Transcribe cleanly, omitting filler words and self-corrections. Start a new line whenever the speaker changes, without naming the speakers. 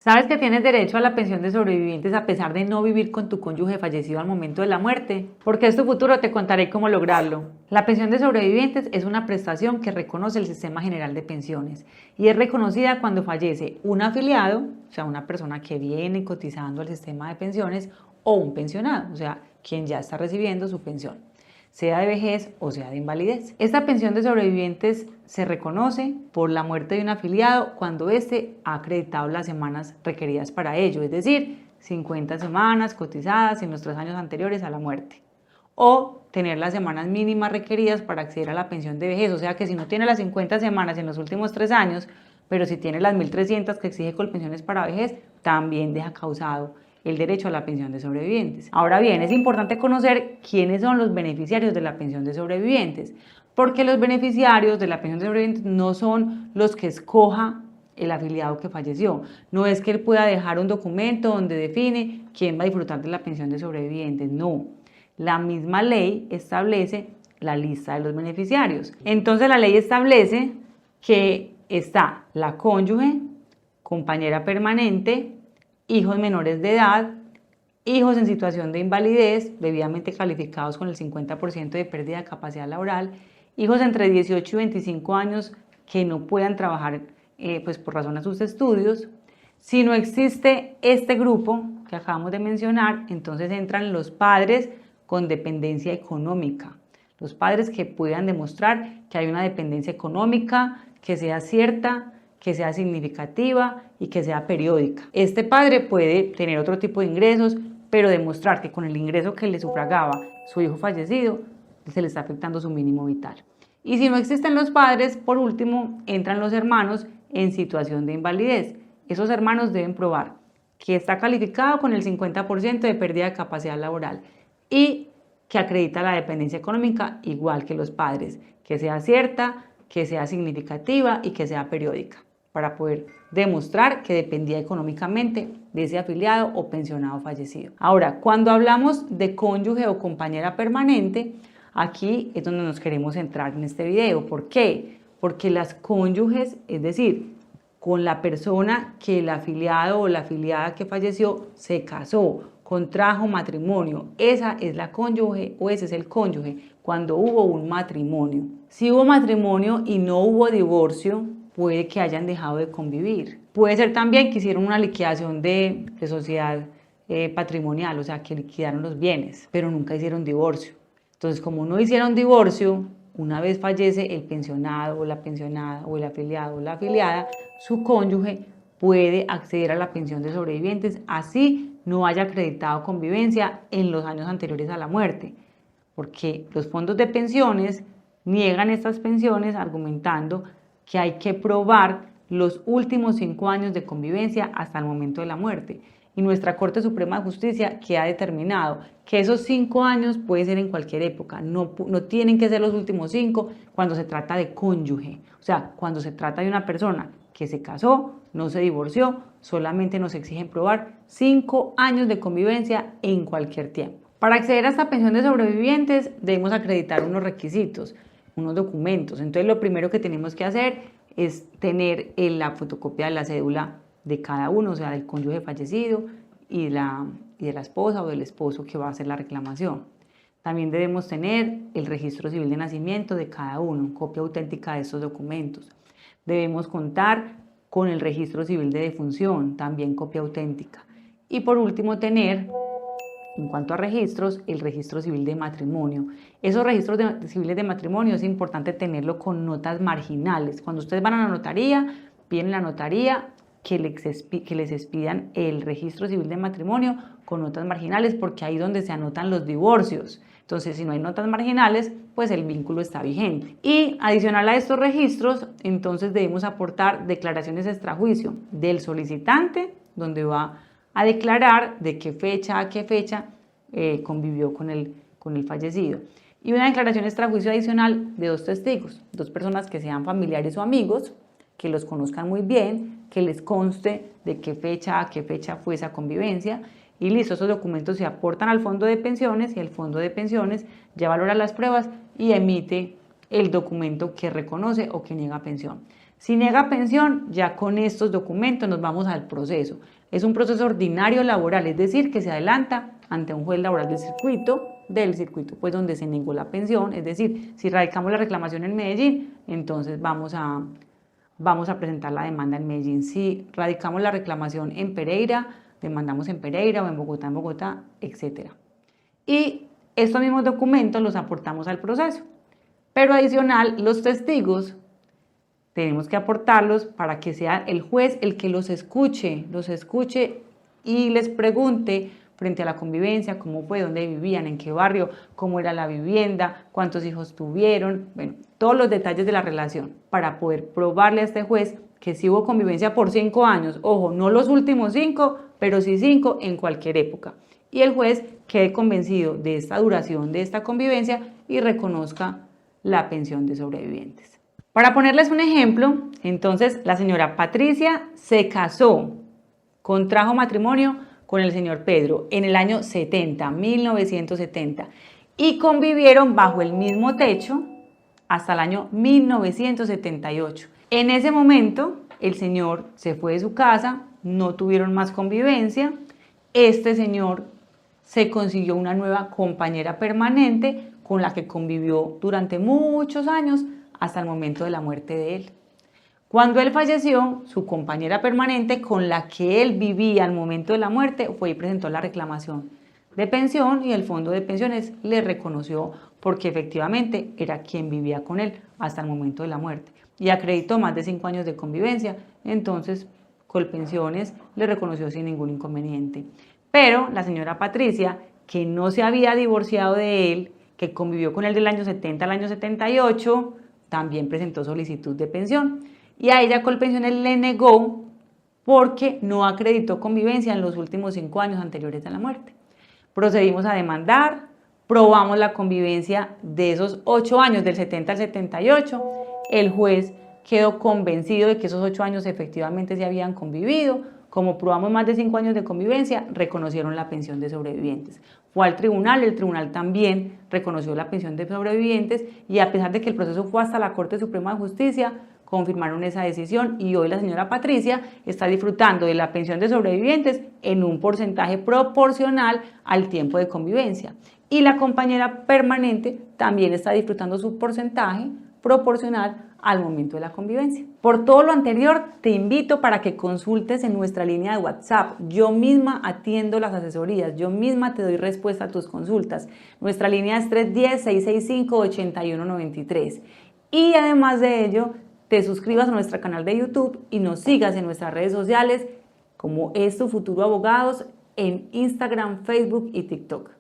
¿Sabes que tienes derecho a la pensión de sobrevivientes a pesar de no vivir con tu cónyuge fallecido al momento de la muerte? Porque es tu futuro, te contaré cómo lograrlo. La pensión de sobrevivientes es una prestación que reconoce el Sistema General de Pensiones y es reconocida cuando fallece un afiliado, o sea, una persona que viene cotizando al sistema de pensiones, o un pensionado, o sea, quien ya está recibiendo su pensión, sea de vejez o sea de invalidez. Esta pensión de sobrevivientes se reconoce por la muerte de un afiliado cuando éste ha acreditado las semanas requeridas para ello, es decir, 50 semanas cotizadas en los 3 años anteriores a la muerte, o tener las semanas mínimas requeridas para acceder a la pensión de vejez, o sea que si no tiene las 50 semanas en los últimos 3 años, pero si tiene las 1.300 que exige Colpensiones para vejez, también deja causado el derecho a la pensión de sobrevivientes. Ahora bien, es importante conocer quiénes son los beneficiarios de la pensión de sobrevivientes, porque los beneficiarios de la pensión de sobrevivientes no son los que escoja el afiliado que falleció. No es que él pueda dejar un documento donde define quién va a disfrutar de la pensión de sobrevivientes, no. La misma ley establece la lista de los beneficiarios. Entonces la ley establece que está la cónyuge, compañera permanente, hijos menores de edad, hijos en situación de invalidez, debidamente calificados con el 50% de pérdida de capacidad laboral, hijos entre 18 y 25 años que no puedan trabajar pues por razón a sus estudios. Si no existe este grupo que acabamos de mencionar, entonces entran los padres con dependencia económica, los padres que puedan demostrar que hay una dependencia económica, que sea cierta, que sea significativa y que sea periódica. Este padre puede tener otro tipo de ingresos, pero demostrar que con el ingreso que le sufragaba su hijo fallecido, se le está afectando su mínimo vital. Y si no existen los padres, por último, entran los hermanos en situación de invalidez. Esos hermanos deben probar que está calificado con el 50% de pérdida de capacidad laboral y que acredita la dependencia económica igual que los padres, que sea cierta, que sea significativa y que sea periódica, para poder demostrar que dependía económicamente de ese afiliado o pensionado fallecido. Ahora, cuando hablamos de cónyuge o compañera permanente, aquí es donde nos queremos centrar en este video. ¿Por qué? Porque las cónyuges, es decir, con la persona que el afiliado o la afiliada que falleció se casó, contrajo matrimonio, esa es la cónyuge o ese es el cónyuge cuando hubo un matrimonio. Si hubo matrimonio y no hubo divorcio, puede que hayan dejado de convivir. Puede ser también que hicieron una liquidación de sociedad patrimonial, o sea, que liquidaron los bienes, pero nunca hicieron divorcio. Entonces, como no hicieron divorcio, una vez fallece el pensionado o la pensionada o el afiliado o la afiliada, su cónyuge puede acceder a la pensión de sobrevivientes, así no haya acreditado convivencia en los años anteriores a la muerte, porque los fondos de pensiones niegan estas pensiones argumentando que hay que probar los últimos 5 años de convivencia hasta el momento de la muerte. Y nuestra Corte Suprema de Justicia que ha determinado que esos 5 años puede ser en cualquier época, no tienen que ser los últimos 5 cuando se trata de cónyuge, o sea, cuando se trata de una persona que se casó, no se divorció, solamente nos exigen probar 5 años de convivencia en cualquier tiempo. Para acceder a esta pensión de sobrevivientes debemos acreditar unos requisitos, unos documentos. Entonces lo primero que tenemos que hacer es tener la fotocopia de la cédula de cada uno, o sea, del cónyuge fallecido y de la esposa o del esposo que va a hacer la reclamación. También debemos tener el registro civil de nacimiento de cada uno, copia auténtica de estos documentos. Debemos contar con el registro civil de defunción, también copia auténtica. Y por último, tener, en cuanto a registros, el registro civil de matrimonio. Esos registros civiles de matrimonio es importante tenerlo con notas marginales. Cuando ustedes van a la notaría, piden la notaría que les expidan el registro civil de matrimonio con notas marginales, porque ahí es donde se anotan los divorcios. Entonces, si no hay notas marginales, pues el vínculo está vigente. Y adicional a estos registros, entonces debemos aportar declaraciones extrajuicio del solicitante, donde va a declarar de qué fecha a qué fecha convivió con el fallecido. Y una declaración extrajuicio adicional de 2 testigos, 2 personas que sean familiares o amigos, que los conozcan muy bien, que les conste de qué fecha a qué fecha fue esa convivencia. Y listo, esos documentos se aportan al fondo de pensiones y el fondo de pensiones ya valora las pruebas y emite el documento que reconoce o que niega pensión. Si niega pensión, ya con estos documentos nos vamos al proceso. Es un proceso ordinario laboral, es decir, que se adelanta ante un juez laboral del circuito pues donde se negó la pensión. Es decir, si radicamos la reclamación en Medellín, entonces vamos a presentar la demanda en Medellín. Si radicamos la reclamación en Pereira, demandamos en Pereira o en Bogotá, etc. Y estos mismos documentos los aportamos al proceso. Pero adicional, los testigos tenemos que aportarlos para que sea el juez el que los escuche y les pregunte frente a la convivencia, cómo fue, dónde vivían, en qué barrio, cómo era la vivienda, cuántos hijos tuvieron, bueno, todos los detalles de la relación para poder probarle a este juez que sí hubo convivencia por 5 años, ojo, no los últimos 5, pero sí 5 en cualquier época. Y el juez quede convencido de esta duración de esta convivencia y reconozca la pensión de sobrevivientes. Para ponerles un ejemplo, entonces la señora Patricia se casó, contrajo matrimonio con el señor Pedro en el año 1970, y convivieron bajo el mismo techo hasta el año 1978. En ese momento, el señor se fue de su casa, no tuvieron más convivencia, este señor se consiguió una nueva compañera permanente con la que convivió durante muchos años hasta el momento de la muerte de él. Cuando él falleció, su compañera permanente con la que él vivía al momento de la muerte fue y presentó la reclamación de pensión y el fondo de pensiones le reconoció porque efectivamente era quien vivía con él hasta el momento de la muerte y acreditó más de 5 años de convivencia, entonces Colpensiones le reconoció sin ningún inconveniente. Pero la señora Patricia, que no se había divorciado de él, que convivió con él del año 70 al año 78, también presentó solicitud de pensión. Y a ella Colpensiones le negó porque no acreditó convivencia en los últimos 5 años anteriores a la muerte. Procedimos a demandar, probamos la convivencia de esos 8 años, del 70 al 78. El juez quedó convencido de que esos 8 años efectivamente se habían convivido. Como probamos más de 5 años de convivencia, reconocieron la pensión de sobrevivientes. Fue al tribunal, el tribunal también reconoció la pensión de sobrevivientes y a pesar de que el proceso fue hasta la Corte Suprema de Justicia, confirmaron esa decisión y hoy la señora Patricia está disfrutando de la pensión de sobrevivientes en un porcentaje proporcional al tiempo de convivencia. Y la compañera permanente también está disfrutando su porcentaje proporcional al momento de la convivencia. Por todo lo anterior, te invito para que consultes en nuestra línea de WhatsApp. Yo misma atiendo las asesorías, yo misma te doy respuesta a tus consultas. Nuestra línea es 310-665-8193. Y además de ello, te suscribas a nuestro canal de YouTube y nos sigas en nuestras redes sociales como Es Tu Futuro Abogados en Instagram, Facebook y TikTok.